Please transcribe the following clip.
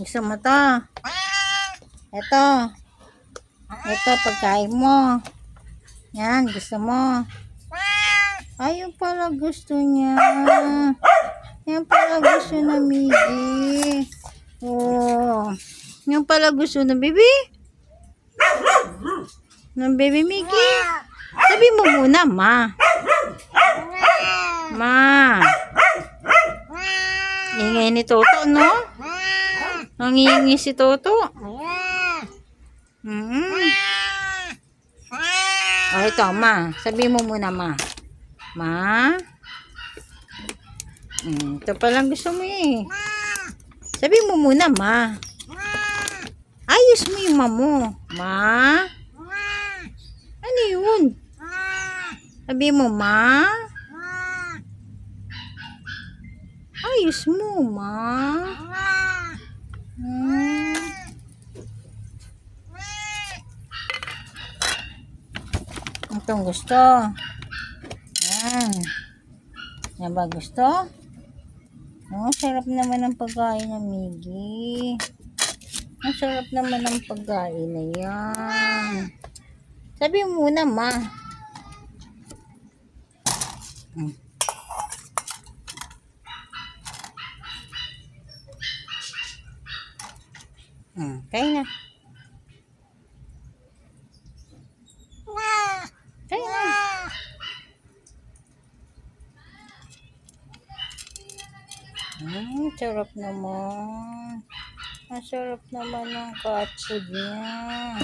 Gusto mo to? Ito. Ito, pagkain mo. Yan, gusto mo. Ayun pala gusto niya. Yan pala gusto na Miggy. Oh. Yan pala gusto na baby. Ng baby Miggy. Sabi mo muna, ma. Ma. Ingay ni Toto, no? Nangihingi si Toto. Oh, ito, ma. Sabi mo muna, ma. Ma. Ito palang gusto mo eh. Sabi mo muna, ma. Ayos mo yung mamo. Ma. Ano yun? Sabi mo, ma. Ayos mo, ma. Itong gusto. Yan. Yan ba gusto? Oh, sarap naman ang pagkain ng Miggy. Ang sarap naman ang pagkain na yan. Sabi mo muna, ma. Kaya na. Kaya na. Sarap naman. Ang sarap naman ng cat food niya.